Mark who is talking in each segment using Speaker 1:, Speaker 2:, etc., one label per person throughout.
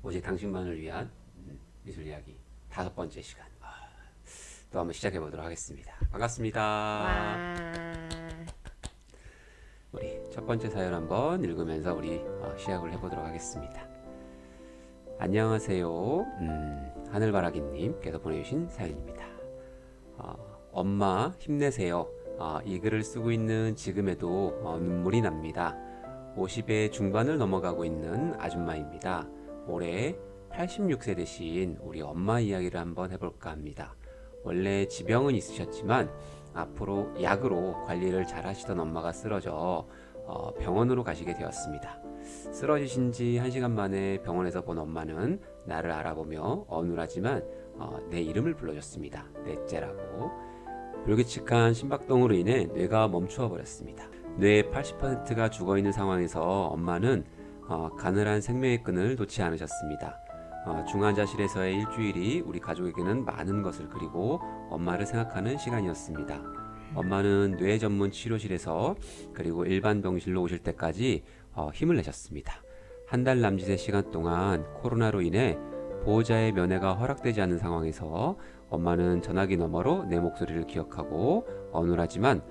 Speaker 1: 오직 당신만을 위한 미술 이야기 5번째 시간. 또 한번 시작해 보도록 하겠습니다. 반갑습니다.
Speaker 2: 와,
Speaker 1: 우리 첫 번째 사연 한번 읽으면서 우리 시작을 해보도록 하겠습니다. 안녕하세요. 하늘바라기님께서 보내주신 사연입니다. 엄마 힘내세요. 이 글을 쓰고 있는 지금에도 눈물이 납니다. 50의 중반을 넘어가고 있는 아줌마입니다. 올해 86세 되신 우리 엄마 이야기를 한번 해볼까 합니다. 원래 지병은 있으셨지만 앞으로 약으로 관리를 잘 하시던 엄마가 쓰러져 병원으로 가시게 되었습니다. 쓰러지신 지 1시간 만에 병원에서 본 엄마는 나를 알아보며 어눌하지만 내 이름을 불러줬습니다. 넷째라고. 불규칙한 심박동으로 인해 뇌가 멈추어 버렸습니다. 뇌의 80%가 죽어있는 상황에서 엄마는 가늘한 생명의 끈을 놓지 않으셨습니다. 중환자실에서의 일주일이 우리 가족에게는 많은 것을 그리고 엄마를 생각하는 시간이었습니다. 엄마는 뇌 전문 치료실에서 그리고 일반 병실로 오실 때까지 힘을 내셨습니다. 한 달 남짓의 시간 동안 코로나로 인해 보호자의 면회가 허락되지 않는 상황에서 엄마는 전화기 너머로 내 목소리를 기억하고 어눌하지만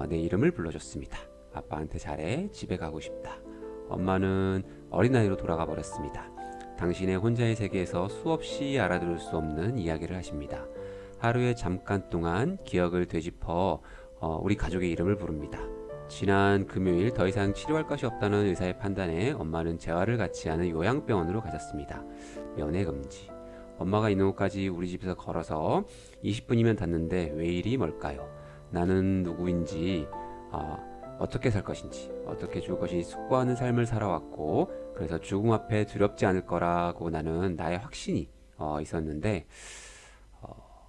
Speaker 1: 내 이름을 불러줬습니다. 아빠한테 잘해, 집에 가고 싶다. 엄마는 어린 나이로 돌아가 버렸습니다. 당신의 혼자의 세계에서 수없이 알아들을 수 없는 이야기를 하십니다. 하루에 잠깐 동안 기억을 되짚어 우리 가족의 이름을 부릅니다. 지난 금요일 더 이상 치료할 것이 없다는 의사의 판단에 엄마는 재활을 같이 하는 요양병원으로 가셨습니다. 면회 금지. 엄마가 있는 곳까지 우리 집에서 걸어서 20분이면 닿는데 왜 이리 멀까요? 나는 누구인지 어떻게 살 것인지 어떻게 죽을 것인지 숙고하는 삶을 살아왔고 그래서 죽음 앞에 두렵지 않을 거라고 나는 나의 확신이 있었는데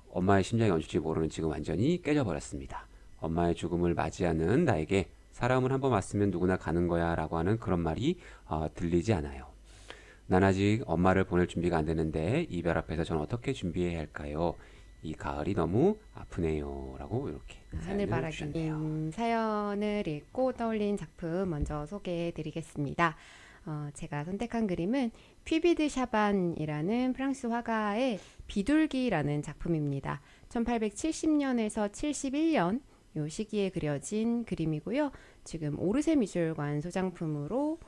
Speaker 1: 엄마의 심장이 멈출지 모르는 지금 완전히 깨져버렸습니다. 엄마의 죽음을 맞이하는 나에게 사람을 한번 왔으면 누구나 가는 거야 라고 하는 그런 말이 들리지 않아요. 난 아직 엄마를 보낼 준비가 안 되는데 이별 앞에서 저는 어떻게 준비해야 할까요? 이 가을이 너무 아프네요 라고 이렇게 사연을 주셨네요.
Speaker 2: 하늘바라기님 사연을 읽고 떠올린 작품 먼저 소개해 드리겠습니다. 제가 선택한 그림은 퀴비드 샤반이라는 프랑스 화가의 비둘기라는 작품입니다. 1870년에서 71년 요 시기에 그려진 그림이고요. 지금 오르세 미술관 소장품으로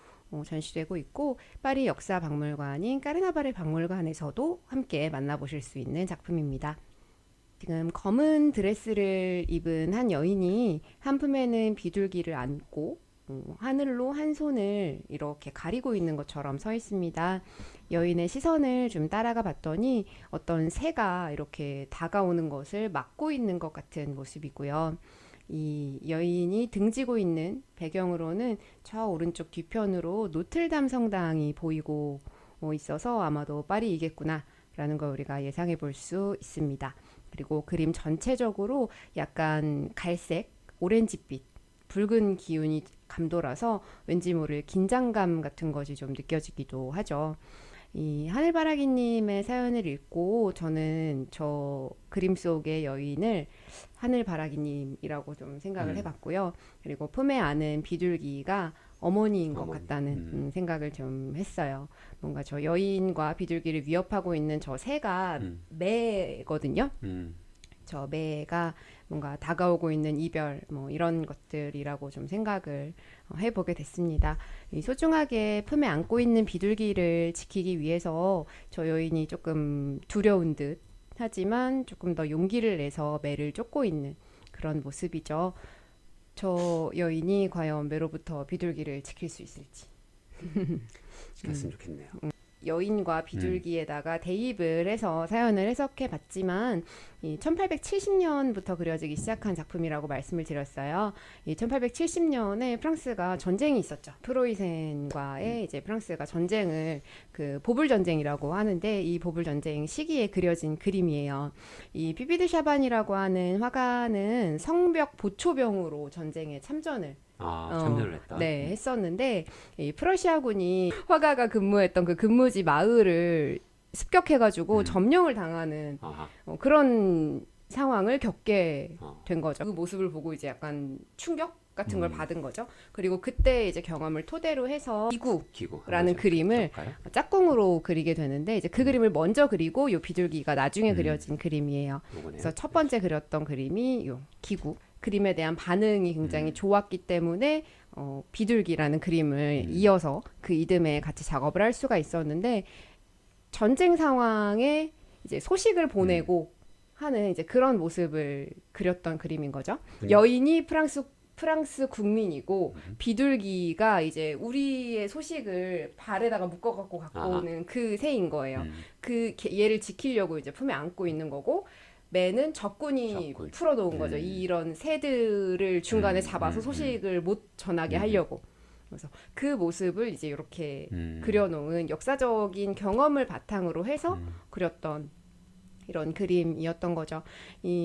Speaker 2: 전시되고 있고 파리 역사박물관인 까르나바레 박물관에서도 함께 만나보실 수 있는 작품입니다. 지금 검은 드레스를 입은 한 여인이 한 품에는 비둘기를 안고 하늘로 한 손을 이렇게 가리고 있는 것처럼 서 있습니다. 여인의 시선을 좀 따라가 봤더니 어떤 새가 이렇게 다가오는 것을 막고 있는 것 같은 모습이고요. 이 여인이 등지고 있는 배경으로는 저 오른쪽 뒤편으로 노틀담 성당이 보이고 있어서 아마도 파리이겠구나 라는 걸 우리가 예상해 볼 수 있습니다. 그리고 그림 전체적으로 약간 갈색, 오렌지빛, 붉은 기운이 감돌아서 왠지 모를 긴장감 같은 것이 좀 느껴지기도 하죠. 이 하늘바라기님의 사연을 읽고 저는 저 그림 속의 여인을 하늘바라기님이라고 좀 생각을 해봤고요. 그리고 품에 안은 비둘기가 어머니인 것 같다는 생각을 좀 했어요. 뭔가 저 여인과 비둘기를 위협하고 있는 저 새가 매거든요. 저 매가 뭔가 다가오고 있는 이별 뭐 이런 것들이라고 좀 생각을 해보게 됐습니다. 이 소중하게 품에 안고 있는 비둘기를 지키기 위해서 저 여인이 조금 두려운 듯 하지만 조금 더 용기를 내서 매를 쫓고 있는 그런 모습이죠. 저 여인이 과연 매로부터 비둘기를 지킬 수 있을지.
Speaker 1: 지켰으면 좋겠네요.
Speaker 2: 여인과 비둘기에다가 대입을 해서 사연을 해석해 봤지만 1870년부터 그려지기 시작한 작품이라고 말씀을 드렸어요. 이 1870년에 프랑스가 전쟁이 있었죠. 프로이센과의 이제 프랑스가 전쟁을 그 보불 전쟁이라고 하는데 이 보불 전쟁 시기에 그려진 그림이에요. 이 피피드 샤반이라고 하는 화가는 성벽 보초병으로 전쟁에 참전을
Speaker 1: 참전을 했다.
Speaker 2: 네, 했었는데 이 프러시아군이 화가가 근무했던 그 근무지 마을을 습격해가지고 점령을 당하는 그런 상황을 겪게 된 거죠. 그 모습을 보고 이제 약간 충격? 같은 걸 받은 거죠. 그리고 그때 이제 경험을 토대로 해서
Speaker 1: 기구
Speaker 2: 기구라는
Speaker 1: 한번
Speaker 2: 그림을
Speaker 1: 볼까요?
Speaker 2: 짝꿍으로 그리게 되는데 이제 그 그림을 먼저 그리고 요 비둘기가 나중에 그려진 그림이에요.
Speaker 1: 요거네요.
Speaker 2: 그래서 첫 번째 그렸던 그림이 요 기구. 그림에 대한 반응이 굉장히 좋았기 때문에 비둘기라는 그림을 이어서 그 이듬해 같이 작업을 할 수가 있었는데 전쟁 상황에 이제 소식을 보내고 하는 이제 그런 모습을 그렸던 그림인 거죠. 여인이 프랑스 국민이고 비둘기가 이제 우리의 소식을 발에다가 묶어갖고 갖고
Speaker 1: 아하.
Speaker 2: 오는 그 새인 거예요. 얘를 지키려고 이제 품에 안고 있는 거고 매는 적군이
Speaker 1: 적군.
Speaker 2: 풀어놓은 거죠. 이런 새들을 중간에 잡아서 소식을 못 전하게 하려고. 그래서 그 모습을 이제 이렇게 그려놓은 역사적인 경험을 바탕으로 해서 그렸던 이런 그림이었던 거죠.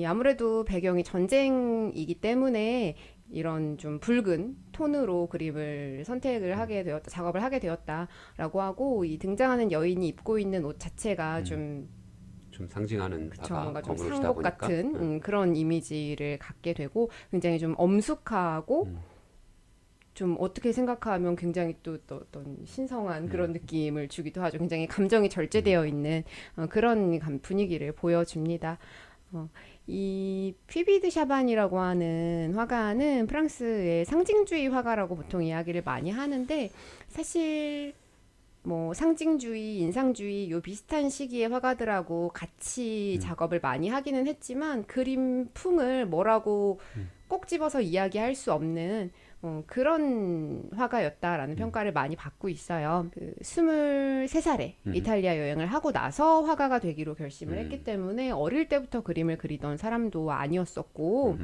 Speaker 2: 아무래도 배경이 전쟁이기 때문에 이런 좀 붉은 톤으로 그림을 선택을 하게 되었다, 작업을 하게 되었다라고 하고 이 등장하는 여인이 입고 있는 옷 자체가 좀
Speaker 1: 상징하는
Speaker 2: 그쵸,
Speaker 1: 바가
Speaker 2: 뭔가 좀
Speaker 1: 거물이다
Speaker 2: 상복
Speaker 1: 보니까
Speaker 2: 같은 그런 이미지를 갖게 되고 굉장히 좀 엄숙하고 좀 어떻게 생각하면 굉장히 또 어떤 신성한 그런 느낌을 주기도 하죠. 굉장히 감정이 절제되어 있는 그런 분위기를 보여줍니다. 이 퀴비드 샤반이라고 하는 화가는 프랑스의 상징주의 화가라고 보통 이야기를 많이 하는데 사실 뭐 상징주의, 인상주의 요 비슷한 시기의 화가들하고 같이 작업을 많이 하기는 했지만 그림 풍을 뭐라고 꼭 집어서 이야기할 수 없는 그런 화가였다라는 평가를 많이 받고 있어요. 23살에 이탈리아 여행을 하고 나서 화가가 되기로 결심을 했기 때문에 어릴 때부터 그림을 그리던 사람도 아니었었고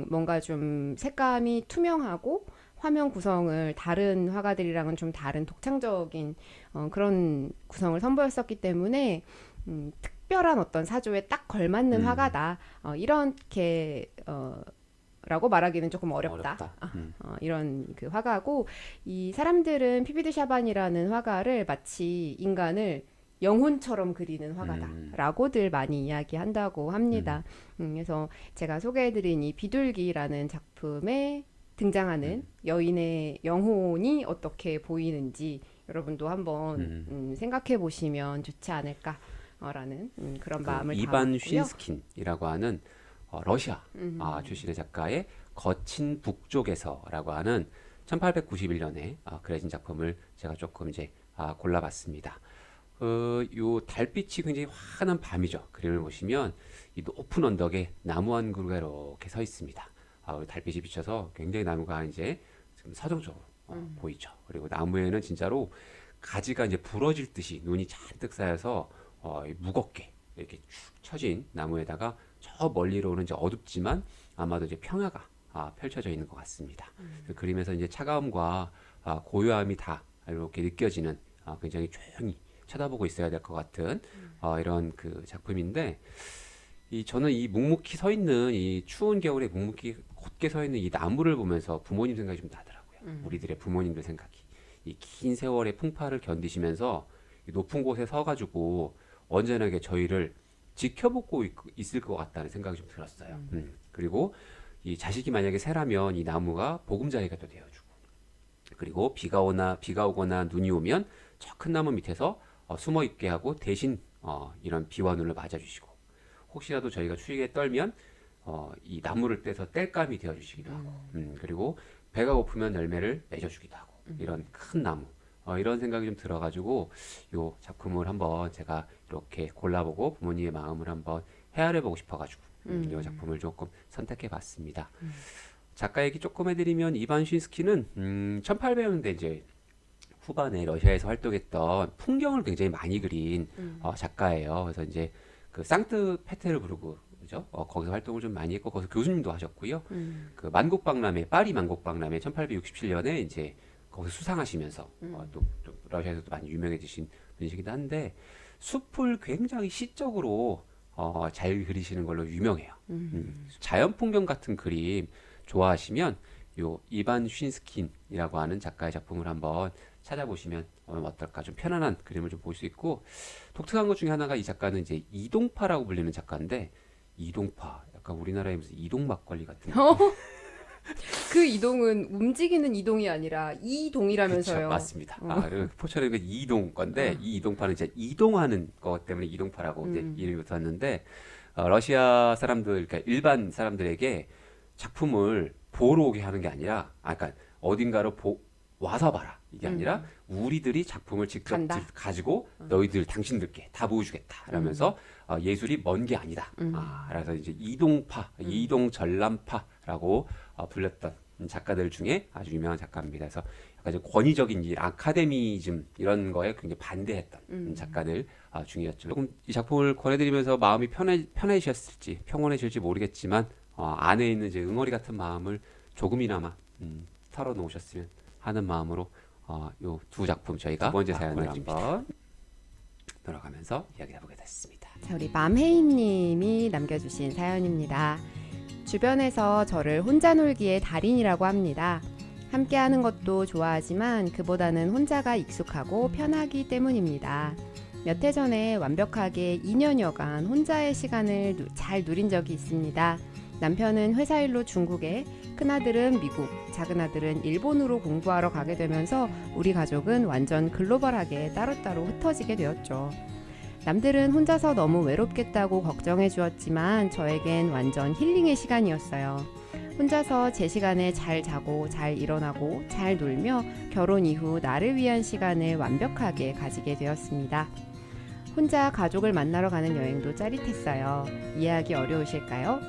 Speaker 2: 뭔가 좀 색감이 투명하고 화면 구성을 다른 화가들이랑은 좀 다른 독창적인 그런 구성을 선보였었기 때문에 특별한 어떤 사조에 딱 걸맞는 화가다. 이렇게 라고 말하기는 조금 어렵다. 이런 그 화가고 이 사람들은 피비드 샤반이라는 화가를 마치 인간을 영혼처럼 그리는 화가다라고들 많이 이야기한다고 합니다. 그래서 제가 소개해드린 이 비둘기라는 작품에 등장하는 여인의 영혼이 어떻게 보이는지 여러분도 한번 생각해 보시면 좋지 않을까라는 그런 마음을
Speaker 1: 이반
Speaker 2: 담았고요.
Speaker 1: 쉰스킨이라고 하는 러시아 출신의 작가의 거친 북쪽에서라고 하는 1891년에 그려진 작품을 제가 조금 이제 골라봤습니다. 요 달빛이 굉장히 환한 밤이죠. 그림을 보시면 이 높은 언덕에 나무 한 그루가 이렇게 서 있습니다. 달빛이 비쳐서 굉장히 나무가 이제 지금 서정적으로 보이죠. 그리고 나무에는 진짜로 가지가 이제 부러질 듯이 눈이 잔뜩 쌓여서 무겁게 이렇게 축 처진 나무에다가 저 멀리로는 이제 어둡지만 아마도 이제 평야가 펼쳐져 있는 것 같습니다. 그 그림에서 이제 차가움과 고요함이 다 이렇게 느껴지는 굉장히 조용히 쳐다보고 있어야 될 것 같은 이런 그 작품인데 저는 이 묵묵히 서 있는 이 추운 겨울에 묵묵히 곧게 서 있는 이 나무를 보면서 부모님 생각이 좀 나더라고요. 우리들의 부모님들 생각이 이 긴 세월의 풍파를 견디시면서 이 높은 곳에 서가지고 언제나 저희를 지켜보고 있을 것 같다는 생각이 좀 들었어요. 그리고 이 자식이 만약에 새라면 이 나무가 보금자리가 또 되어주고 그리고 비가 오거나 눈이 오면 저 큰 나무 밑에서 숨어 있게 하고 대신 이런 비와 눈을 맞아주시고 혹시라도 저희가 추위에 떨면 이 나무를 떼서 땔감이 되어주시기도 하고 그리고 배가 고프면 열매를 맺어주기도 하고 이런 큰 나무 이런 생각이 좀 들어가지고 요 작품을 한번 제가 이렇게 골라보고 부모님의 마음을 한번 헤아려보고 싶어가지고 이 작품을 조금 선택해봤습니다. 작가 얘기 조금 해드리면 이반 쉰스키는 1800년대 이제 후반에 러시아에서 활동했던 풍경을 굉장히 많이 그린 작가예요. 그래서 이제 그 상트페테르부르크 그죠? 거기서 활동을 좀 많이 했고 거기서 교수님도 하셨고요. 그 만국박람회 파리 만국박람회 1867년에 이제 거기서 수상하시면서 또 러시아에서도 많이 유명해지신 분이시기도 한데 숲을 굉장히 시적으로 잘 그리시는 걸로 유명해요. 자연 풍경 같은 그림 좋아하시면 요 이반 쉰스킨이라고 하는 작가의 작품을 한번 찾아보시면 어떨까 좀 편안한 그림을 좀 볼 수 있고 독특한 것 중에 하나가 이 작가는 이제 이동파라고 불리는 작가인데 이동파 약간 우리나라에 무슨 이동 막걸리 같은
Speaker 2: 그 이동은 움직이는 이동이 아니라
Speaker 1: 그쵸,
Speaker 2: 이동이라면서요.
Speaker 1: 맞습니다.
Speaker 2: 어.
Speaker 1: 그리고 포철은 그 이동 건데 이 이동파는 이제 이동하는 것 때문에 이동파라고 이제 이름이 붙었는데 러시아 사람들, 그러니까 일반 사람들에게 작품을 보러 오게 하는 게 아니라, 그러니까 어딘가로 와서 봐라 이게 아니라 우리들이 작품을 직접
Speaker 2: 간다.
Speaker 1: 가지고 너희들 당신들께 다 보여주겠다 라면서 예술이 먼 게 아니다. 그래서 이제 이동파, 이동 전람파라고 불렸던 작가들 중에 아주 유명한 작가입니다. 그래서 약간 좀 권위적인 일, 아카데미즘 이런 거에 굉장히 반대했던 작가들 중이었죠. 조금 이 작품을 권해드리면서 마음이 편해지셨을지 평온해질지 모르겠지만 안에 있는 이제 응어리 같은 마음을 조금이나마 털어놓으셨으면 하는 마음으로 요 두 작품 저희가 두 번째 사연을 한번 돌아가면서 이야기해보게 됐습니다.
Speaker 2: 자, 우리 맘헤이님이 남겨주신 사연입니다. 주변에서 저를 혼자 놀기의 달인이라고 합니다. 함께하는 것도 좋아하지만 그보다는 혼자가 익숙하고 편하기 때문입니다. 몇 해 전에 완벽하게 2년여간 혼자의 시간을 잘 누린 적이 있습니다. 남편은 회사 일로 중국에, 큰아들은 미국, 작은아들은 일본으로 공부하러 가게 되면서 우리 가족은 완전 글로벌하게 따로따로 흩어지게 되었죠. 남들은 혼자서 너무 외롭겠다고 걱정해 주었지만 저에겐 완전 힐링의 시간이었어요. 혼자서 제 시간에 잘 자고 잘 일어나고 잘 놀며 결혼 이후 나를 위한 시간을 완벽하게 가지게 되었습니다. 혼자 가족을 만나러 가는 여행도 짜릿했어요. 이해하기 어려우실까요?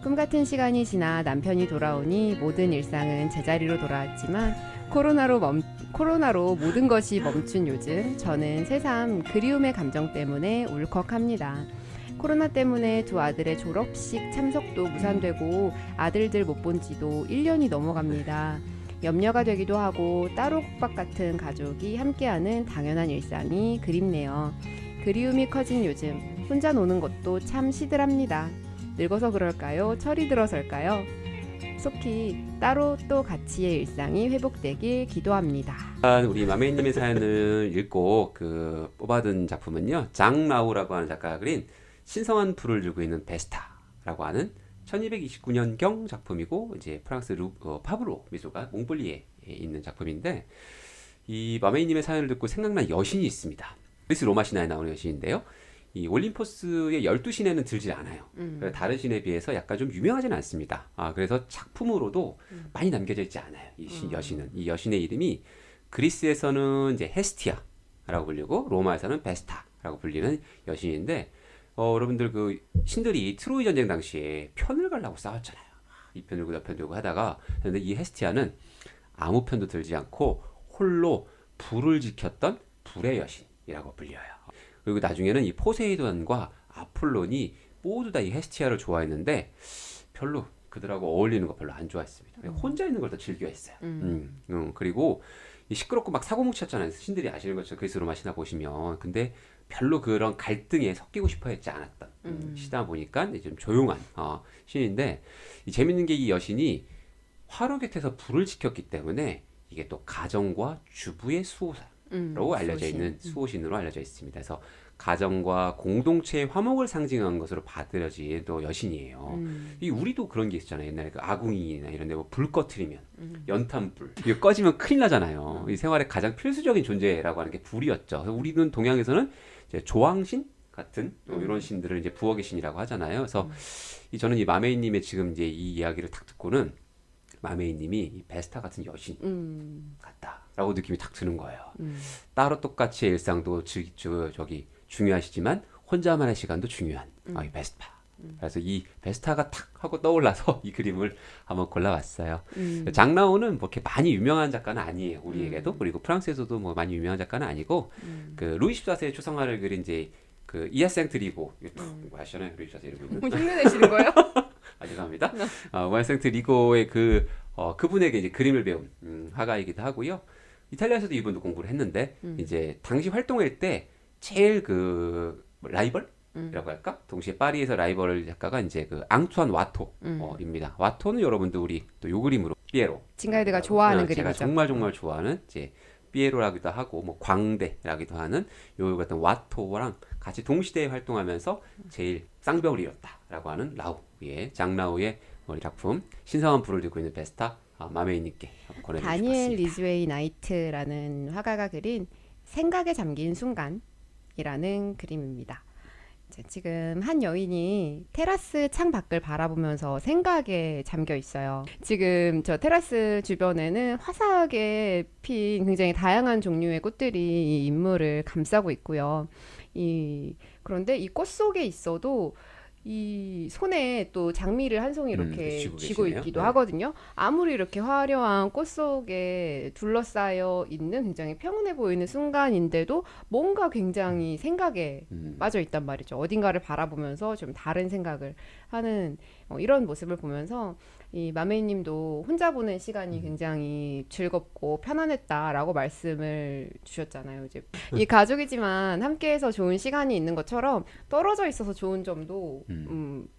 Speaker 2: 꿈같은 시간이 지나 남편이 돌아오니 모든 일상은 제자리로 돌아왔지만 코로나로 모든 것이 멈춘 요즘 저는 새삼 그리움의 감정 때문에 울컥합니다. 코로나 때문에 두 아들의 졸업식 참석도 무산되고 아들들 못 본 지도 1년이 넘어갑니다. 염려가 되기도 하고 따로 국밥 같은 가족이 함께하는 당연한 일상이 그립네요. 그리움이 커진 요즘 혼자 노는 것도 참 시들합니다. 늙어서 그럴까요? 철이 들어설까요? 속히 따로 또 같이의 일상이 회복되길 기도합니다.
Speaker 1: 우리 마메이님의 사연을 읽고 뽑아둔 작품은요, 장라우라고 하는 작가가 그린 신성한 불을 들고 있는 베스타라고 하는 1229년경 작품이고, 이제 프랑스 파브로 미술관 몽블리에 있는 작품인데, 이 마메이님의 사연을 듣고 생각난 여신이 있습니다. 그리스 로마 신화에 나오는 여신인데요. 이 올림포스의 12신에는 들지 않아요. 다른 신에 비해서 약간 좀 유명하지는 않습니다. 그래서 작품으로도 많이 남겨져 있지 않아요. 이 여신은. 이 여신의 이름이 그리스에서는 이제 헤스티아라고 불리고 로마에서는 베스타라고 불리는 여신인데, 여러분들 그 신들이 트로이 전쟁 당시에 편을 가려고 싸웠잖아요. 이 편 들고 저 편 들고 하다가, 근데 이 헤스티아는 아무 편도 들지 않고 홀로 불을 지켰던 불의 여신이라고 불려요. 그리고 나중에는 이 포세이돈과 아폴론이 모두 다 이 헤스티아를 좋아했는데 별로 그들하고 어울리는 거 별로 안 좋아했습니다. 혼자 있는 걸 더 즐겨했어요. 그리고 이 시끄럽고 막 사고뭉치였잖아요. 신들이 아시는 것처럼 그리스 로마 신화 보시면. 근데 별로 그런 갈등에 섞이고 싶어 했지 않았던 시다 보니까 이제 좀 조용한 신인데, 이 재밌는 게 이 여신이 화로 곁에서 불을 지켰기 때문에 이게 또 가정과 주부의 수호사로 알려져 있는 수호신으로 알려져 있습니다. 그래서 가정과 공동체의 화목을 상징하는 것으로 받들여진 또 여신이에요. 이 우리도 그런 게 있잖아요. 옛날에 그 아궁이나 이런 데 뭐 불 꺼트리면 연탄불 이거 꺼지면 큰일 나잖아요. 이 생활의 가장 필수적인 존재라고 하는 게 불이었죠. 그래서 우리는 동양에서는 이제 조왕신 같은 이런 신들을 이제 부엌의 신이라고 하잖아요. 그래서 저는 이 마메이님의 지금 이제 이 이야기를 딱 듣고는 마메이님이 이 베스타 같은 여신 같다라고 느낌이 탁 드는 거예요. 따로 똑같이 일상도 저기 중요하시지만 혼자만의 시간도 중요한 이 베스타. 그래서 이 베스타가 탁 하고 떠올라서 이 그림을 한번 골라봤어요. 장라우는 뭐 이렇게 많이 유명한 작가는 아니에요, 우리에게도. 그리고 프랑스에서도 뭐 많이 유명한 작가는 아니고, 그 루이 14세의 초상화를 그린 이제 그 이아생트 리고, 뭐 아시잖아요, 루이 14세 이름은.
Speaker 2: 흉내내시는 거예요?
Speaker 1: 죄송합니다. 이아생트 리고의 그분에게 이제 그림을 배운 화가이기도 하고요. 이탈리아에서도 이분도 공부를 했는데, 이제 당시 활동할 때 제일 그 라이벌이라고 할까? 동시에 파리에서 라이벌 작가가 이제 그 앙투안 와토입니다. 와토는 여러분도 우리 또 요 그림으로 피에로.
Speaker 2: 징가이드가 좋아하는
Speaker 1: 제가
Speaker 2: 그림이죠.
Speaker 1: 정말 좋아하는 이제 피에로라기도 하고 뭐 광대라기도 하는 요 같은 와토랑 같이 동시대에 활동하면서 제일 쌍벽을 이뤘다라고 하는 장라우의 우리 작품 신성한 불을 들고 있는 베스타 마메이님께 권해드리고
Speaker 2: 다니엘
Speaker 1: 싶습니다.
Speaker 2: 리즈웨이 나이트라는 화가가 그린 생각에 잠긴 순간이라는 그림입니다. 지금 한 여인이 테라스 창 밖을 바라보면서 생각에 잠겨 있어요. 지금 저 테라스 주변에는 화사하게 핀 굉장히 다양한 종류의 꽃들이 이 인물을 감싸고 있고요. 그런데 이 꽃 속에 있어도 이 손에 또 장미를 한 송이 이렇게
Speaker 1: 쥐고
Speaker 2: 쥐고
Speaker 1: 계시네요.
Speaker 2: 있기도
Speaker 1: 네.
Speaker 2: 하거든요. 아무리 이렇게 화려한 꽃 속에 둘러싸여 있는 굉장히 평온해 보이는 순간인데도 뭔가 굉장히 생각에 빠져 있단 말이죠. 어딘가를 바라보면서 좀 다른 생각을 하는 이런 모습을 보면서 이 마메이님도 혼자 보는 시간이 굉장히 즐겁고 편안했다라고 말씀을 주셨잖아요. 이제 이 가족이지만 함께해서 좋은 시간이 있는 것처럼 떨어져 있어서 좋은 점도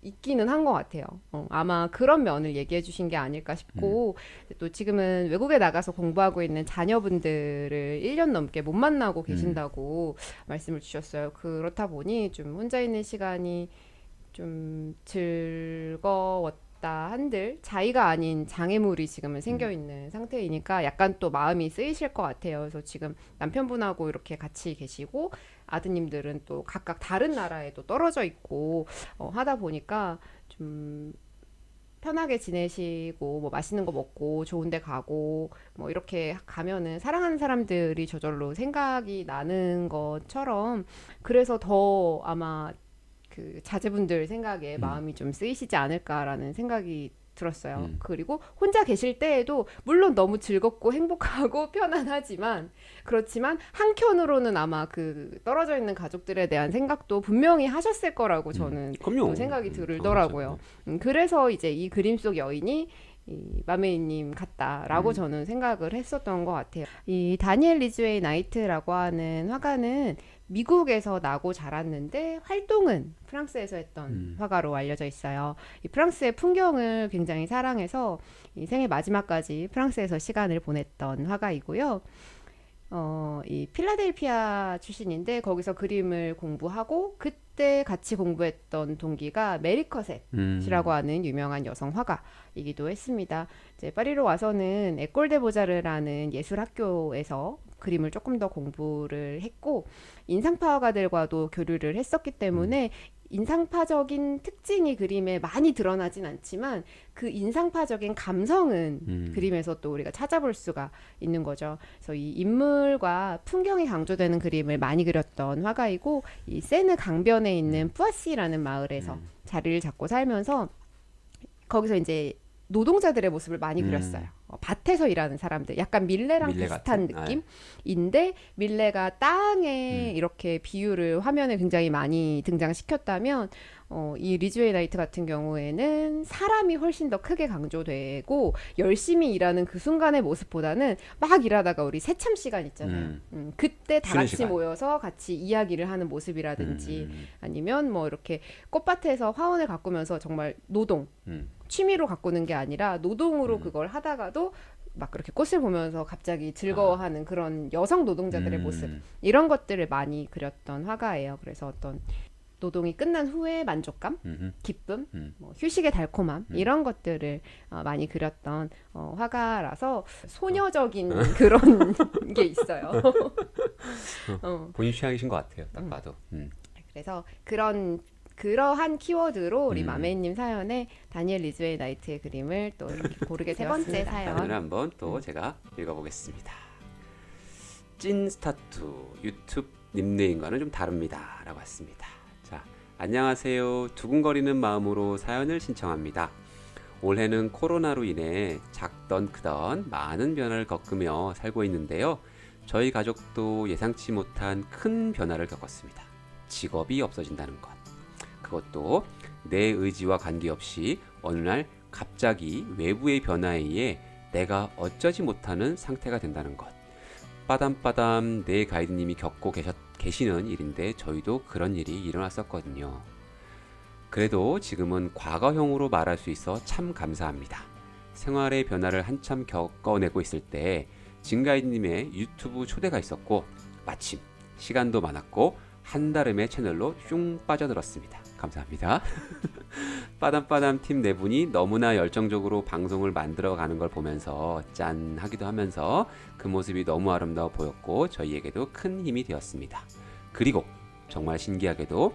Speaker 2: 있기는 한 것 같아요. 아마 그런 면을 얘기해 주신 게 아닐까 싶고 또 지금은 외국에 나가서 공부하고 있는 자녀분들을 1년 넘게 못 만나고 계신다고 말씀을 주셨어요. 그렇다 보니 좀 혼자 있는 시간이 좀 즐거웠다 한들 자의가 아닌 장애물이 지금은 생겨 있는 상태이니까 약간 또 마음이 쓰이실 것 같아요. 그래서 지금 남편분하고 이렇게 같이 계시고 아드님들은 또 각각 다른 나라에 또 떨어져 있고 하다 보니까 좀 편하게 지내시고 뭐 맛있는 거 먹고 좋은 데 가고 뭐 이렇게 가면은 사랑하는 사람들이 저절로 생각이 나는 것처럼 그래서 더 아마 그 자제분들 생각에 마음이 좀 쓰이시지 않을까라는 생각이 들었어요. 그리고 혼자 계실 때에도 물론 너무 즐겁고 행복하고 편안하지만 그렇지만 한켠으로는 아마 그 떨어져 있는 가족들에 대한 생각도 분명히 하셨을 거라고 저는
Speaker 1: 그럼요.
Speaker 2: 또 생각이 들더라고요. 그래서 이제 이 그림 속 여인이 이 마메이님 같다라고 저는 생각을 했었던 것 같아요. 이 다니엘 리즈웨이 나이트라고 하는 화가는 미국에서 나고 자랐는데 활동은 프랑스에서 했던 화가로 알려져 있어요. 이 프랑스의 풍경을 굉장히 사랑해서 이 생애 마지막까지 프랑스에서 시간을 보냈던 화가이고요. 이 필라델피아 출신인데 거기서 그림을 공부하고 그때 같이 공부했던 동기가 메리 커셋이라고 하는 유명한 여성 화가이기도 했습니다. 이제 파리로 와서는 에콜 데 보자르라는 예술 학교에서 그림을 조금 더 공부를 했고 인상파 화가들과도 교류를 했었기 때문에 인상파적인 특징이 그림에 많이 드러나진 않지만 그 인상파적인 감성은 그림에서 또 우리가 찾아볼 수가 있는 거죠. 그래서 이 인물과 풍경이 강조되는 그림을 많이 그렸던 화가이고 이 세느 강변에 있는 뿌아시라는 마을에서 자리를 잡고 살면서 거기서 이제 노동자들의 모습을 많이 그렸어요. 밭에서 일하는 사람들, 약간 밀레랑
Speaker 1: 밀레
Speaker 2: 비슷한
Speaker 1: 같은?
Speaker 2: 느낌인데 밀레가 땅에 이렇게 비유를 화면에 굉장히 많이 등장시켰다면 이 리즈웨이 나이트 같은 경우에는 사람이 훨씬 더 크게 강조되고 열심히 일하는 그 순간의 모습보다는 막 일하다가 우리 새참 시간 있잖아요. 그때 다
Speaker 1: 쉬는
Speaker 2: 같이
Speaker 1: 시간.
Speaker 2: 모여서 같이 이야기를 하는 모습이라든지 아니면 뭐 이렇게 꽃밭에서 화원을 가꾸면서 정말 노동 취미로 가꾸는 게 아니라 노동으로 그걸 하다가도 막 그렇게 꽃을 보면서 갑자기 즐거워하는 그런 여성 노동자들의 모습 이런 것들을 많이 그렸던 화가예요. 그래서 어떤 노동이 끝난 후에 만족감, 기쁨, 뭐 휴식의 달콤함 이런 것들을 많이 그렸던 화가라서 소녀적인 그런 게 있어요.
Speaker 1: 본인 취향이신 것 같아요. 딱 봐도.
Speaker 2: 그래서 그러한 키워드로 우리 마메이님 사연에 다니엘 리즈웨이 나이트의 그림을 또 이렇게 고르게 세 번째
Speaker 1: 사연을
Speaker 2: 사연.
Speaker 1: 한번 또 제가 읽어보겠습니다. 찐 스타투 유튜브 닉네임과는 좀 다릅니다. 라고 했습니다. 자, 안녕하세요. 두근거리는 마음으로 사연을 신청합니다. 올해는 코로나로 인해 작던 크던 많은 변화를 겪으며 살고 있는데요. 저희 가족도 예상치 못한 큰 변화를 겪었습니다. 직업이 없어진다는 것. 그것도 내 의지와 관계없이 어느 날 갑자기 외부의 변화에 의해 내가 어쩌지 못하는 상태가 된다는 것. 빠담빠담 내 가이드님이 겪고 계시는 일인데 저희도 그런 일이 일어났었거든요. 그래도 지금은 과거형으로 말할 수 있어 참 감사합니다. 생활의 변화를 한참 겪어내고 있을 때 진가이드님의 유튜브 초대가 있었고 마침 시간도 많았고 한달음의 채널로 슝 빠져들었습니다. 감사합니다. 빠담빠담 팀 네 분이 너무나 열정적으로 방송을 만들어가는 걸 보면서 짠 하기도 하면서 그 모습이 너무 아름다워 보였고 저희에게도 큰 힘이 되었습니다. 그리고 정말 신기하게도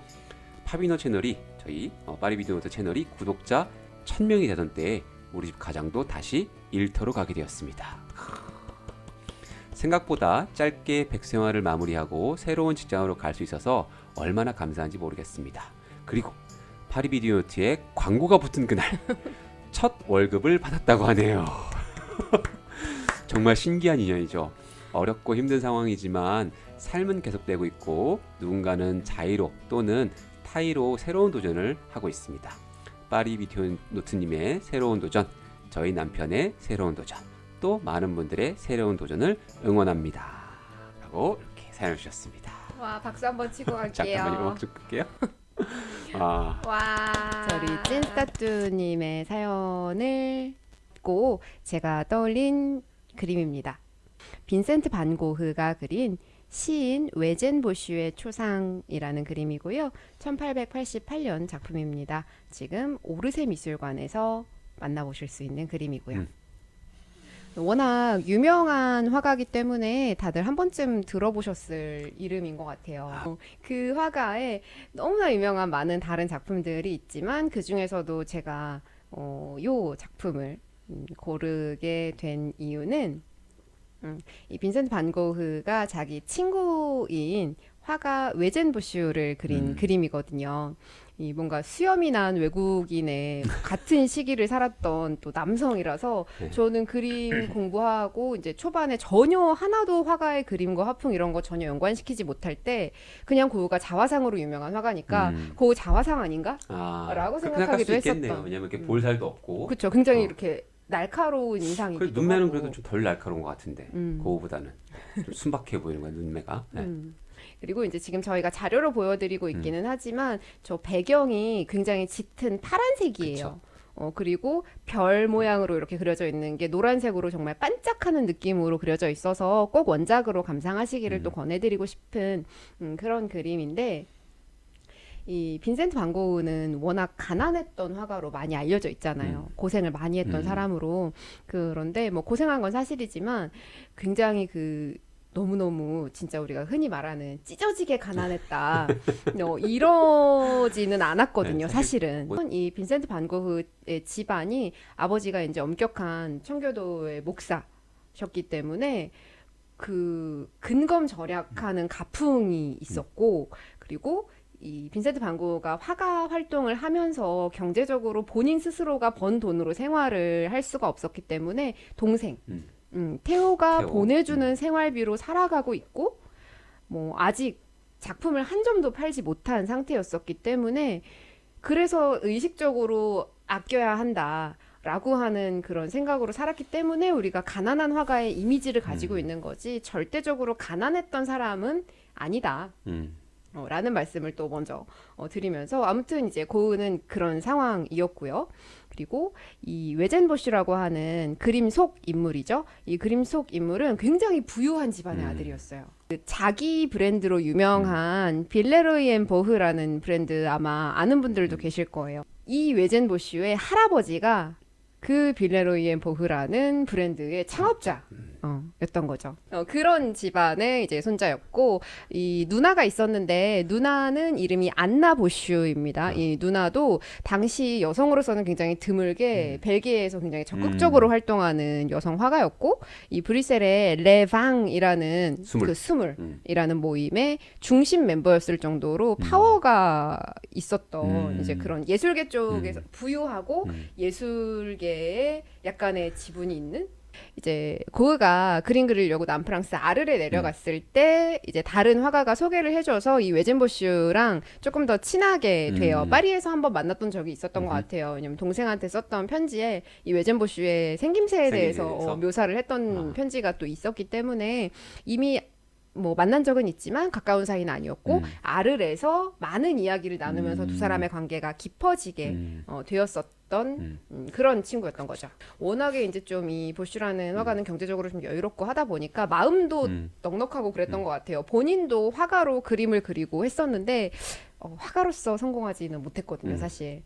Speaker 1: 파비노 채널이 저희 파리비디오노트 채널이 구독자 1000명이 되던 때에 우리 집 가장도 다시 일터로 가게 되었습니다. 생각보다 짧게 백생활을 마무리하고 새로운 직장으로 갈 수 있어서 얼마나 감사한지 모르겠습니다. 그리고 파리비디오노트에 광고가 붙은 그날 첫 월급을 받았다고 하네요. 정말 신기한 인연이죠. 어렵고 힘든 상황이지만 삶은 계속되고 있고 누군가는 자의로 또는 타의로 새로운 도전을 하고 있습니다. 파리비디오노트님의 새로운 도전, 저희 남편의 새로운 도전, 또 많은 분들의 새로운 도전을 응원합니다. 라고 이렇게 사연을 주셨습니다.
Speaker 2: 와, 박수 한번 치고 갈게요.
Speaker 1: 잠깐만 이거 좀 끌게요. 아,
Speaker 2: 와, 저희 찐스타뚜님의 사연을 읽고 제가 떠올린 그림입니다. 빈센트 반 고흐가 그린 시인 외젠 보슈의 초상이라는 그림이고요. 1888년 작품입니다. 지금 오르세 미술관에서 만나보실 수 있는 그림이고요. 워낙 유명한 화가이기 때문에 다들 한 번쯤 들어보셨을 이름인 것 같아요. 그 화가의 너무나 유명한 많은 다른 작품들이 있지만 그 중에서도 제가 요 작품을 고르게 된 이유는 이 빈센트 반 고흐가 자기 친구인 화가 외젠 보슈를 그린 그림이거든요. 이 뭔가 수염이 난 외국인의 같은 시기를 살았던 또 남성이라서
Speaker 1: 네.
Speaker 2: 저는 그림 공부하고 이제 초반에 전혀 하나도 화가의 그림과 화풍 이런 거 전혀 연관시키지 못할 때 그냥 고흐가 자화상으로 유명한 화가니까 고흐 자화상 아닌가? 라고 생각하기도
Speaker 1: 있겠네요.
Speaker 2: 했었던.
Speaker 1: 왜냐면 이렇게 볼살도 없고.
Speaker 2: 그렇죠. 굉장히 이렇게 날카로운 인상이기도 하고.
Speaker 1: 눈매는 그래도 좀 덜 날카로운 것 같은데 고흐보다는 좀 순박해 보이는 거야 눈매가. 네.
Speaker 2: 그리고 이제 지금 저희가 자료로 보여드리고 있기는 하지만 저 배경이 굉장히 짙은 파란색이에요. 그리고 별 모양으로 이렇게 그려져 있는 게 노란색으로 정말 반짝하는 느낌으로 그려져 있어서 꼭 원작으로 감상하시기를 또 권해드리고 싶은 그런 그림인데 이 빈센트 반 고흐는 워낙 가난했던 화가로 많이 알려져 있잖아요. 고생을 많이 했던 사람으로. 그런데 뭐 고생한 건 사실이지만 굉장히 그 너무너무 진짜 우리가 흔히 말하는 찢어지게 가난했다. 이러지는 않았거든요,
Speaker 1: 네,
Speaker 2: 사실은. 이 빈센트 반 고흐의 집안이 아버지가 이제 엄격한 청교도의 목사셨기 때문에 그 근검 절약하는 가풍이 있었고 그리고 이 빈센트 반 고흐가 화가 활동을 하면서 경제적으로 본인 스스로가 번 돈으로 생활을 할 수가 없었기 때문에 동생 테오가
Speaker 1: 테오.
Speaker 2: 보내주는 생활비로 살아가고 있고 뭐 아직 작품을 한 점도 팔지 못한 상태였었기 때문에 그래서 의식적으로 아껴야 한다라고 하는 그런 생각으로 살았기 때문에 우리가 가난한 화가의 이미지를 가지고 있는 거지 절대적으로 가난했던 사람은 아니다. 라는 말씀을 또 먼저 드리면서 아무튼 이제 고흐는 그런 상황이었고요. 그리고 이 외젠 보슈라고 하는 그림 속 인물이죠. 이 그림 속 인물은 굉장히 부유한 집안의 아들이었어요. 그 자기 브랜드로 유명한 빌레로이 앤 보흐라는 브랜드 아마 아는 분들도 계실 거예요. 이 외젠 보슈의 할아버지가 그 빌레로이 앤 보흐라는 브랜드의 창업자 였던 거죠. 그런 집안의 이제 손자였고 이 누나가 있었는데 누나는 이름이 안나 보슈입니다. 이 누나도 당시 여성으로서는 굉장히 드물게 벨기에에서 굉장히 적극적으로 활동하는 여성 화가였고 이 브뤼셀의 레방이라는 그 스물이라는 모임의 중심 멤버였을 정도로 파워가 있었던 이제 그런 예술계 쪽에서 부유하고 예술계에 약간의 지분이 있는 이제 고흐가 그림 그리려고 남프랑스 아르레 내려갔을 때 이제 다른 화가가 소개를 해줘서 이 외젠 보슈랑 조금 더 친하게 돼요. 파리에서 한번 만났던 적이 있었던 것 같아요. 왜냐면 동생한테 썼던 편지에 이 외젠 보슈의 생김새에 대해서 묘사를 했던 편지가 또 있었기 때문에 이미 뭐 만난 적은 있지만 가까운 사이는 아니었고 아르레에서 많은 이야기를 나누면서 두 사람의 관계가 깊어지게 되었었던 그런 친구였던 거죠. 워낙에 이제 좀 이 보슈라는 화가는 경제적으로 좀 여유롭고 하다 보니까 마음도 넉넉하고 그랬던 것 같아요. 본인도 화가로 그림을 그리고 했었는데 화가로서 성공하지는 못했거든요,
Speaker 1: 음.
Speaker 2: 사실.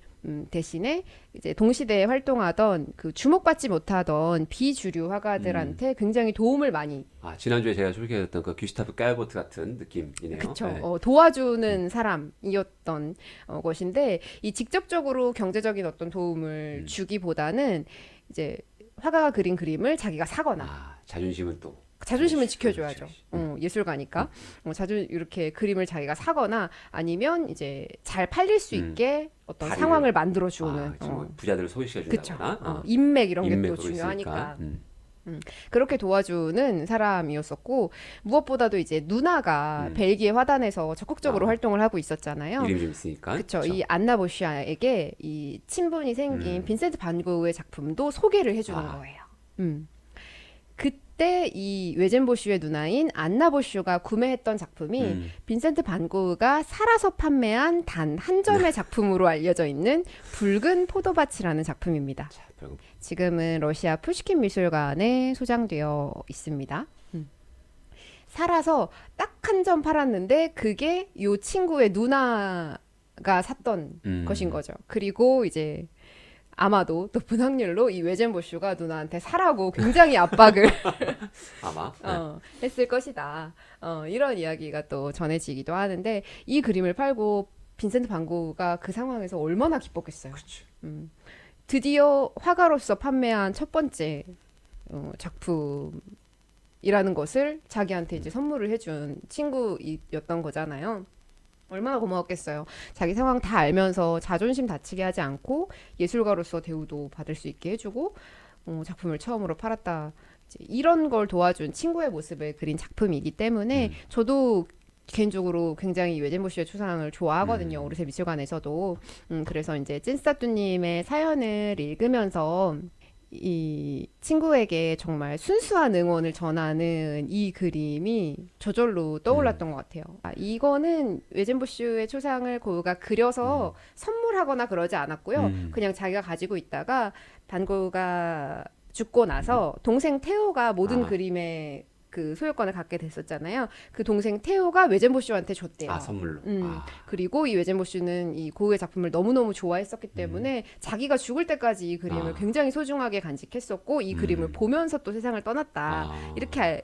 Speaker 2: 대신에 이제 동시대에 활동하던 그 주목받지 못하던 비주류 화가들한테 굉장히 도움을 많이
Speaker 1: 지난주에 제가 소개했던 그 귀스타프 깔보트 같은 느낌이네요.
Speaker 2: 그쵸.
Speaker 1: 네.
Speaker 2: 도와주는 사람이었던 것인데 이 직접적으로 경제적인 어떤 도움을 주기보다는 이제 화가가 그린 그림을 자기가 사거나
Speaker 1: 자존심은 또
Speaker 2: 자존심은
Speaker 1: 지켜야지,
Speaker 2: 지켜줘야죠.
Speaker 1: 지켜야지.
Speaker 2: 예술가니까 이렇게 그림을 자기가 사거나 아니면 이제 잘 팔릴 수 있게 어떤
Speaker 1: 다리를-
Speaker 2: 상황을 만들어 주는
Speaker 1: 지금 뭐 부자들을 소개시켜
Speaker 2: 그쵸.
Speaker 1: 준다거나
Speaker 2: 인맥 이런 게 또
Speaker 1: 인맥으로
Speaker 2: 중요하니까.
Speaker 1: 있으니까.
Speaker 2: 그렇게 도와주는 사람이었었고 무엇보다도 이제 누나가 벨기에 화단에서 적극적으로
Speaker 1: 아.
Speaker 2: 활동을 하고 있었잖아요.
Speaker 1: 이름이 좀 있으니까.
Speaker 2: 그렇죠.
Speaker 1: 그쵸?
Speaker 2: 이 안나 보시아에게 이 친분이 생긴 빈센트 반 고흐의 작품도 소개를 해주는
Speaker 1: 아.
Speaker 2: 거예요. 그때 이 외젠 보슈의 누나인 안나 보슈가 구매했던 작품이 빈센트 반 고흐가 살아서 판매한 단 한 점의 작품으로 알려져 있는 붉은 포도밭이라는 작품입니다.
Speaker 1: 자, 별거-
Speaker 2: 지금은 러시아 푸시킨 미술관에 소장되어 있습니다. 살아서 딱 한 점 팔았는데 그게 요 친구의 누나가 샀던 것인 거죠. 그리고 이제 아마도 높은 확률로 이 외젠 보슈가 누나한테 사라고 굉장히 압박을
Speaker 1: 아마.
Speaker 2: 했을 것이다. 이런 이야기가 또 전해지기도 하는데 이 그림을 팔고 빈센트 반 고흐가 그 상황에서 얼마나 기뻤겠어요.
Speaker 1: 그렇죠.
Speaker 2: 드디어 화가로서 판매한 첫 번째 작품이라는 것을 자기한테 이제 선물을 해준 친구였던 거잖아요. 얼마나 고마웠겠어요. 자기 상황 다 알면서 자존심 다치게 하지 않고 예술가로서 대우도 받을 수 있게 해주고 작품을 처음으로 팔았다. 이제 이런 걸 도와준 친구의 모습을 그린 작품이기 때문에 저도 개인적으로 굉장히 외젠보슈의 추상을 좋아하거든요. 오르세 미술관에서도. 그래서 이제 찐스타뚜님의 사연을 읽으면서 이 친구에게 정말 순수한 응원을 전하는 이 그림이 저절로 떠올랐던 것 같아요. 이거는 외젠보슈의 초상을 고흐가 그려서 선물하거나 그러지 않았고요. 그냥 자기가 가지고 있다가 반 고흐가 죽고 나서 동생 테오가 모든 그림의 그 소유권을 갖게 됐었잖아요. 그 동생 테오가 외젠보슈한테 줬대요.
Speaker 1: 선물로.
Speaker 2: 그리고 이 외젠보슈는 이 고흐의 작품을 너무너무 좋아했었기 때문에 자기가 죽을 때까지 이 그림을 굉장히 소중하게 간직했었고 이 그림을 보면서 또 세상을 떠났다. 이렇게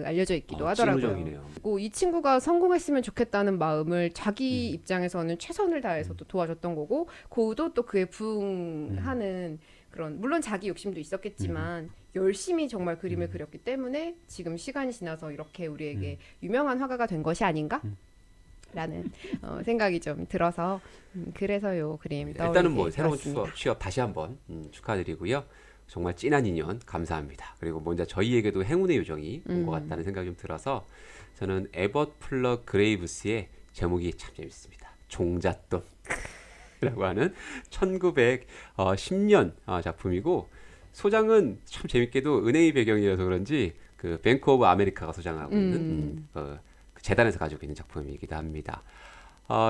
Speaker 2: 알려져 있기도 하더라고요.
Speaker 1: 찐우정이네요.
Speaker 2: 그리고 이 친구가 성공했으면 좋겠다는 마음을 자기 입장에서는 최선을 다해서 또 도와줬던 거고 고흐도 또 그에 부응하는 그런 물론 자기 욕심도 있었겠지만 열심히 정말 그림을 그렸기 때문에 지금 시간이 지나서 이렇게 우리에게 유명한 화가가 된 것이 아닌가? 라는 생각이 좀 들어서 그래서 요 그림 떠올리게
Speaker 1: 일단은 뭐 새로운
Speaker 2: 되었습니다.
Speaker 1: 취업 다시 한번 축하드리고요. 정말 진한 인연 감사합니다. 그리고 먼저 저희에게도 행운의 요정이 온 것 같다는 생각이 좀 들어서 저는 에버트 플러 그레이브스의 제목이 참 재밌습니다. 종잣돈 라고 하는 1910년 작품이고 소장은 참 재밌게도 은행이 배경이라서 그런지 그 뱅크 오브 아메리카가 소장하고 있는 그 재단에서 가지고 있는 작품이기도 합니다.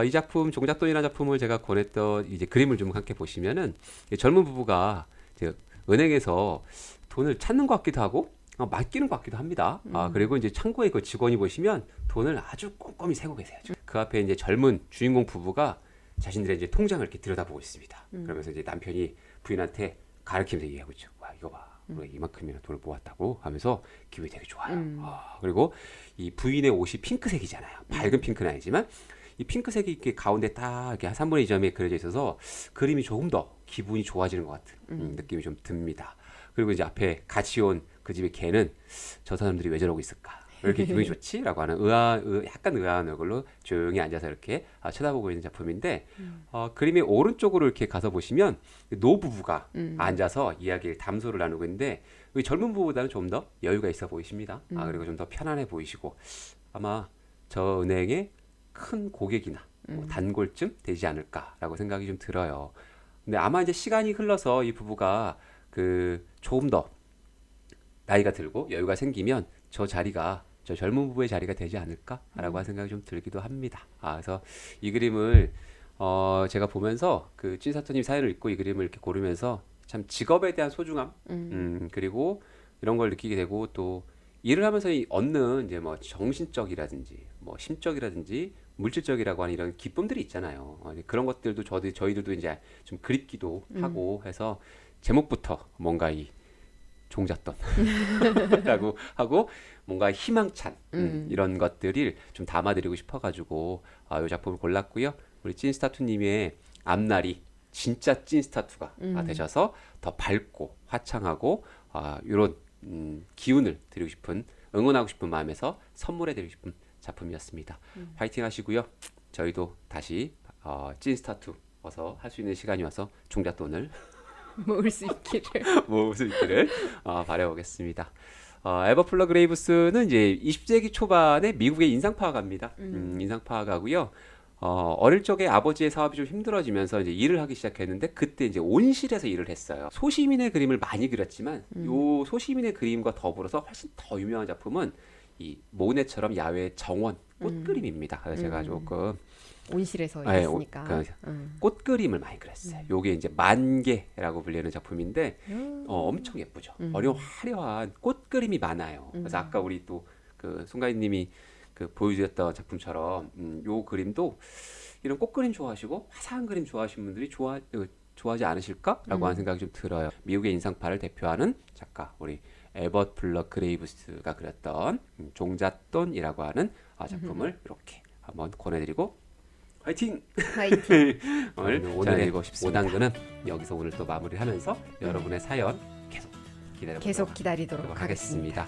Speaker 1: 이 작품 종잣돈이라는 작품을 제가 권했던 이제 그림을 좀 함께 보시면은 젊은 부부가 이제 은행에서 돈을 찾는 것 같기도 하고 맡기는 것 같기도 합니다. 그리고 이제 창고에 그 직원이 보시면 돈을 아주 꼼꼼히 세고 계세요. 그 앞에 이제 젊은 주인공 부부가 자신들의 이제 통장을 이렇게 들여다보고 있습니다. 그러면서 이제 남편이 부인한테 가르치면서 얘기하고 있죠. 와, 이거 봐. 우리가 이만큼이나 돈을 모았다고 하면서 기분이 되게 좋아요. 그리고 이 부인의 옷이 핑크색이잖아요. 밝은 핑크는 아니지만 이 핑크색이 이렇게 가운데 딱 이렇게 한 3분의 2점에 그려져 있어서 그림이 조금 더 기분이 좋아지는 것 같은 느낌이 좀 듭니다. 그리고 이제 앞에 같이 온 그 집의 개는 저 사람들이 왜 저러고 있을까? 왜 이렇게 기분이 좋지? 라고 하는 약간 의아한 얼굴로 조용히 앉아서 이렇게 쳐다보고 있는 작품인데 그림의 오른쪽으로 이렇게 가서 보시면 노부부가 앉아서 이야기를 담소를 나누고 있는데 젊은 부부보다는 좀 더 여유가 있어 보이십니다. 그리고 좀 더 편안해 보이시고 아마 저 은행의 큰 고객이나 뭐 단골쯤 되지 않을까라고 생각이 좀 들어요. 근데 아마 이제 시간이 흘러서 이 부부가 조금 더 나이가 들고 여유가 생기면 저 젊은 부부의 자리가 되지 않을까라고 하는 생각이 좀 들기도 합니다. 그래서 이 그림을 제가 보면서 그 찐사토님 사연을 읽고 이 그림을 이렇게 고르면서 참 직업에 대한 소중함, 그리고 이런 걸 느끼게 되고 또 일을 하면서 얻는 이제 뭐 정신적이라든지 뭐 심적이라든지 물질적이라고 하는 이런 기쁨들이 있잖아요. 그런 것들도 저희들도 이제 좀 그립기도 하고 해서 제목부터 뭔가 이 종잣돈라고 하고 뭔가 희망찬 이런 것들을 좀 담아드리고 싶어가지고 이 작품을 골랐고요. 우리 찐스타투님의 앞날이 진짜 찐스타투가 되셔서 더 밝고 화창하고 이런 기운을 드리고 싶은 응원하고 싶은 마음에서 선물해드리고 싶은 작품이었습니다. 화이팅 하시고요. 저희도 다시 찐스타투 어서 할 수 있는 시간이 와서 종잣돈을
Speaker 2: 모을 수 있기를.
Speaker 1: 모을 수 있기를 바라보겠습니다. 에버플러 그레이브스는 이제 20세기 초반에 미국의 인상파가입니다. 인상파가고요. 어릴 적에 아버지의 사업이 좀 힘들어지면서 이제 일을 하기 시작했는데 그때 이제 온실에서 일을 했어요. 소시민의 그림을 많이 그렸지만 요 소시민의 그림과 더불어서 훨씬 더 유명한 작품은 이 모네처럼 야외 정원 꽃 그림입니다. 그래서 제가 조금
Speaker 2: 온실에서
Speaker 1: 네,
Speaker 2: 일했으니까.
Speaker 1: 꽃 그림을 많이 그렸어요. 요게 이제 만개라고 불리는 작품인데 엄청 예쁘죠. 화려한 꽃 그림이 많아요. 그래서 아까 우리 또 그 송가인님이 그 보여주셨던 작품처럼 요 그림도 이런 꽃 그림 좋아하시고 화사한 그림 좋아하시는 분들이 좋아하지 않으실까라고 하는 생각이 좀 들어요. 미국의 인상파를 대표하는 작가 우리 에버트 플러 그레이브스가 그렸던 종잣돈이라고 하는 작품을 이렇게 한번 권해드리고 화이팅!
Speaker 2: 화이팅.
Speaker 1: 오늘의 5단계는 여기서 오늘 또 마무리하면서 여러분의 사연 계속
Speaker 2: 기다리도록 하겠습니다.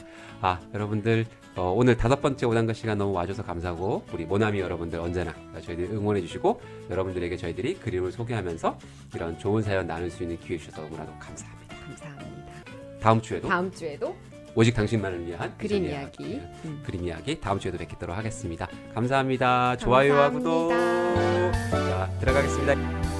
Speaker 1: 여러분들 오늘 5번째 5단계 시간 너무 와줘서 감사하고 우리 모나미 여러분들 언제나 저희들 응원해 주시고 여러분들에게 저희들이 그림을 소개하면서 이런 좋은 사연 나눌 수 있는 기회 주셔서 너무나도 감사합니다.
Speaker 2: 감사합니다.
Speaker 1: 다음 주에도 오직 당신만을 위한
Speaker 2: 그림 이야기.
Speaker 1: 그림 이야기 다음 주에도 뵙도록 하겠습니다. 감사합니다. 좋아요와 구독. 자, 들어가겠습니다.